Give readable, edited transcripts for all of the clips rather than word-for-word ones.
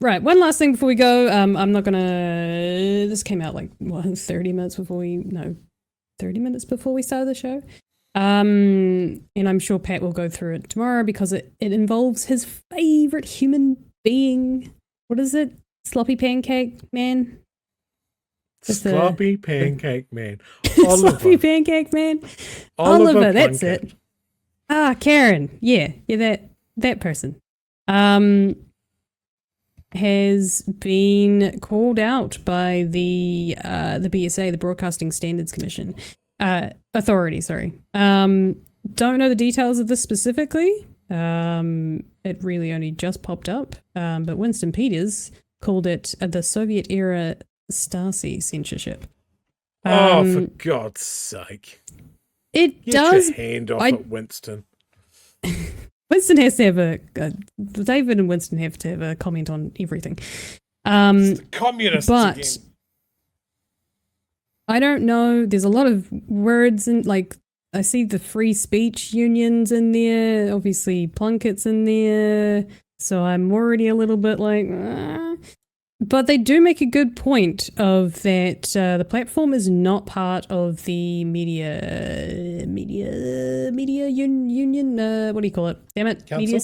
Right, one last thing before we go. I'm not gonna. This came out like 30 minutes before we. No, 30 minutes before we started the show. And I'm sure Pat will go through it tomorrow because it involves his favorite human being. What is it? Sloppy Pancake Man? Sloppy Pancake Man. Sloppy Pancake Man. Oliver, that's it. Karen. Yeah, that person. Has been called out by the BSA, the Broadcasting Standards Commission. Authority, sorry. Don't know the details of this specifically. It really only just popped up. But Winston Peters called it the Soviet-era Stasi censorship. For God's sake. Get your hand off it, Winston. Winston has to have David and Winston have to have a comment on everything. It's the communists but again. I don't know. There's a lot of words and I see the free speech unions in there. Obviously, Plunkett's in there. So I'm already a little bit like, But they do make a good point of that the platform is not part of the media union. What do you call it? Damn it, Council?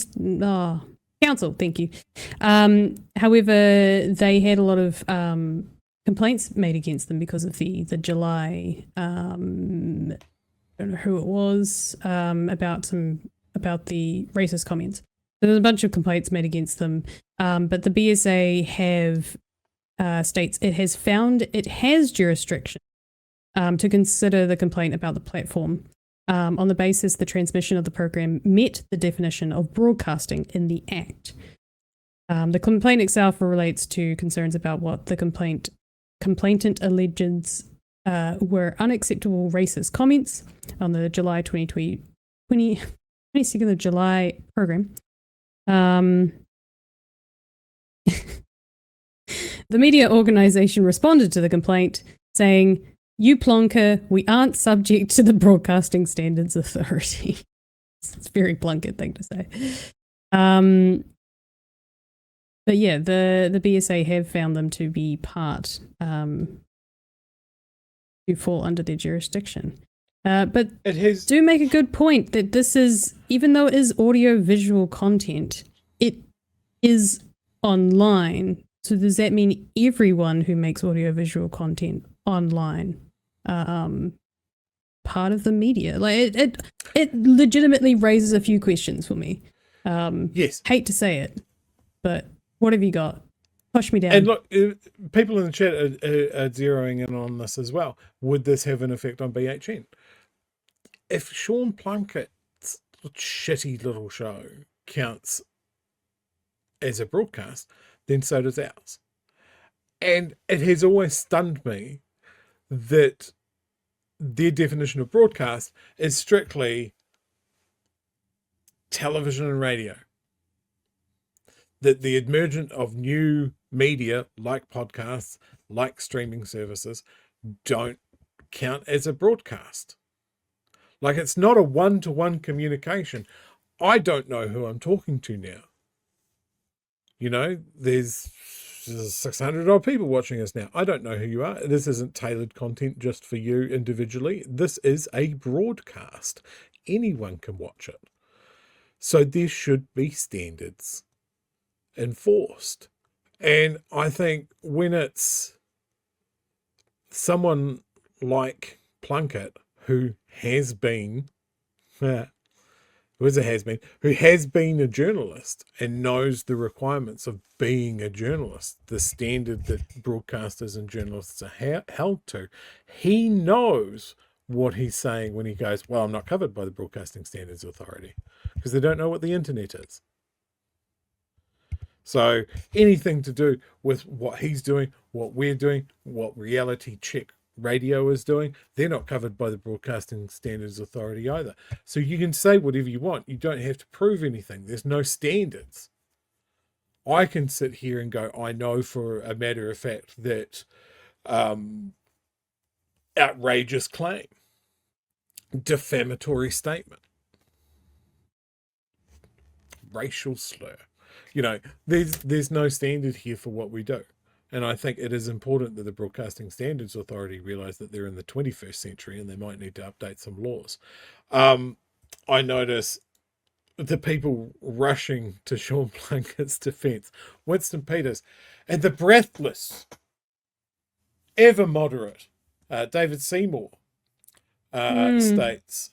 Council. Thank you. However, they had a lot of complaints made against them because of the July. I don't know who it was about the racist comments. There's a bunch of complaints made against them, but the BSA states it has found it has jurisdiction to consider the complaint about the platform on the basis the transmission of the program met the definition of broadcasting in the Act. The complaint itself relates to concerns about what the complainant alleges were unacceptable racist comments on the July 22nd of July program. The media organization responded to the complaint saying, "You plonker, we aren't subject to the Broadcasting Standards Authority." It's a very Plunkett thing to say. But yeah, the BSA have found them to be part, to fall under their jurisdiction. But do make a good point that this is, even though it is audio-visual content, it is online. So does that mean everyone who makes audio-visual content online part of the media? Like it legitimately raises a few questions for me. Yes. Hate to say it, but what have you got? Push me down. And look, people in the chat are zeroing in on this as well. Would this have an effect on BHN? If Sean Plunkett's shitty little show counts as a broadcast, then so does ours. And it has always stunned me that their definition of broadcast is strictly television and radio. That the emergence of new media like podcasts, like streaming services, don't count as a broadcast. Like, it's not a one-to-one communication. I don't know who I'm talking to now. You know, there's 600 odd people watching us now. I don't know who you are. This isn't tailored content just for you individually. This is a broadcast. Anyone can watch it. So there should be standards enforced. And I think when it's someone like Plunkett who has been a journalist and knows the requirements of being a journalist, the standard that broadcasters and journalists are held to, he knows what he's saying when he goes, well, I'm not covered by the Broadcasting Standards Authority, because they don't know what the internet is. So anything to do with what he's doing, what we're doing, what Reality Check Radio is doing, they're not covered by the Broadcasting Standards Authority either. So you can say whatever you want. You don't have to prove anything. There's no standards. I can sit here and go, I know for a matter of fact that outrageous claim, defamatory statement, racial slur, You know, there's no standard here for what we do. And I think it is important that the Broadcasting Standards Authority realise that they're in the 21st century and they might need to update some laws. I notice the people rushing to Sean Plunkett's defence, Winston Peters, and the breathless, ever moderate David Seymour states,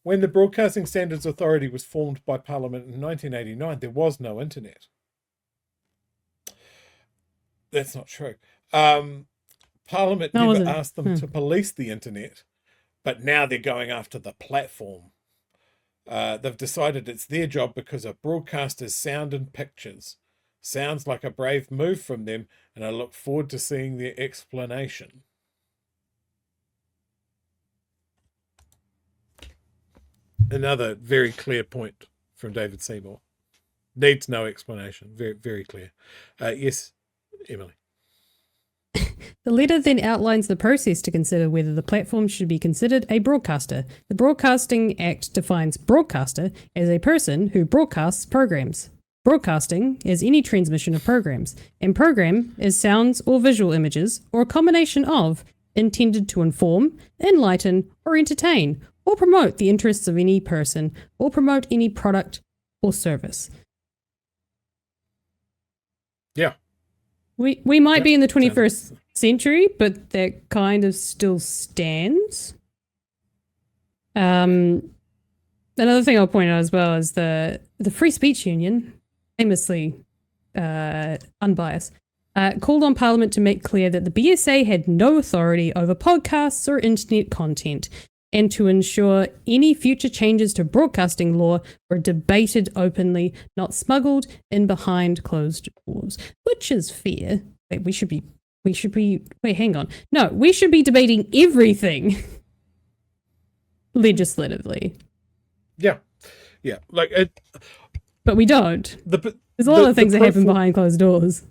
when the Broadcasting Standards Authority was formed by Parliament in 1989, there was no internet. That's not true. Parliament never asked them to police the internet, but now they're going after the platform. They've decided it's their job because of broadcasters' sound and pictures. Sounds like a brave move from them, and I look forward to seeing their explanation. Another very clear point from David Seymour. Needs no explanation. Very, very clear. Yes, Emily. The letter then outlines the process to consider whether the platform should be considered a broadcaster. The Broadcasting Act defines broadcaster as a person who broadcasts programs. Broadcasting is any transmission of programs, and program is sounds or visual images, or a combination of, intended to inform, enlighten, or entertain, or promote the interests of any person, or promote any product or service. Yeah. We might be in the 21st century, but that kind of still stands. Another thing I'll point out as well is the Free Speech Union, famously unbiased, called on Parliament to make clear that the BSA had no authority over podcasts or internet content, and to ensure any future changes to broadcasting law were debated openly, not smuggled in behind closed doors, which is fair. Wait, we should be, wait, hang on. No, we should be debating everything legislatively. Yeah. Yeah. Like it, but we don't. There's a lot of things that happen behind closed doors.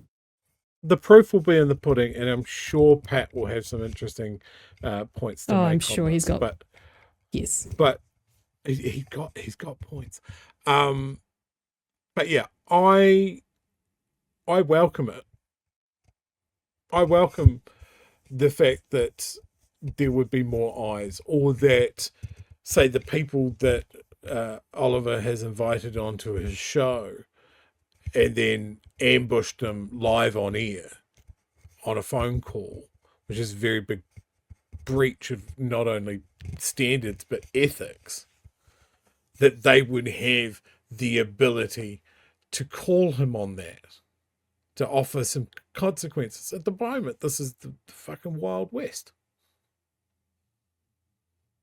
The proof will be in the pudding, and I'm sure Pat will have some interesting points to make. I'm sure he's got. Yes, but he's got points. But yeah, I welcome it. I welcome the fact that there would be more eyes, or that, say, the people that Oliver has invited onto his show and then ambushed them live on air on a phone call, which is a very big breach of not only standards but ethics, that they would have the ability to call him on that, to offer some consequences. At the moment, this is the fucking Wild West.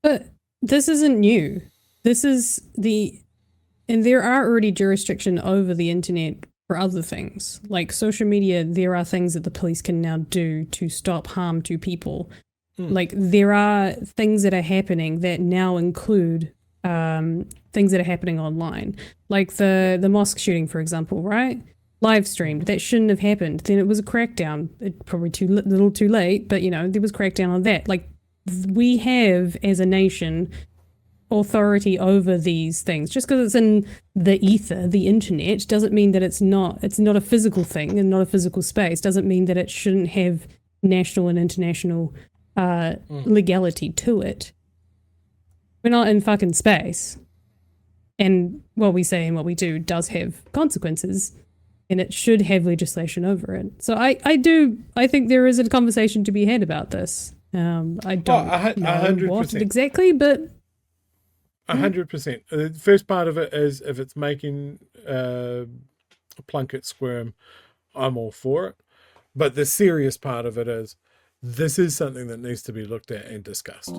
But this isn't new. This is and there are already jurisdiction over the internet for other things. Like social media, there are things that the police can now do to stop harm to people. Like there are things that are happening that now include things that are happening online. Like the mosque shooting, for example, right? Live streamed. That shouldn't have happened. Then it was a crackdown. It probably little too late, but there was crackdown on that. Like we have, as a nation, authority over these things. Just because it's in the ether, the internet, doesn't mean that it's not a physical thing and not a physical space. Doesn't mean that it shouldn't have national and international legality to it. We're not in fucking space. And what we say and what we do does have consequences, and it should have legislation over it. So I think there is a conversation to be had about this. I don't know what exactly, but 100%. The first part of it is if it's making Plunkett squirm, I'm all for it. But the serious part of it is this is something that needs to be looked at and discussed.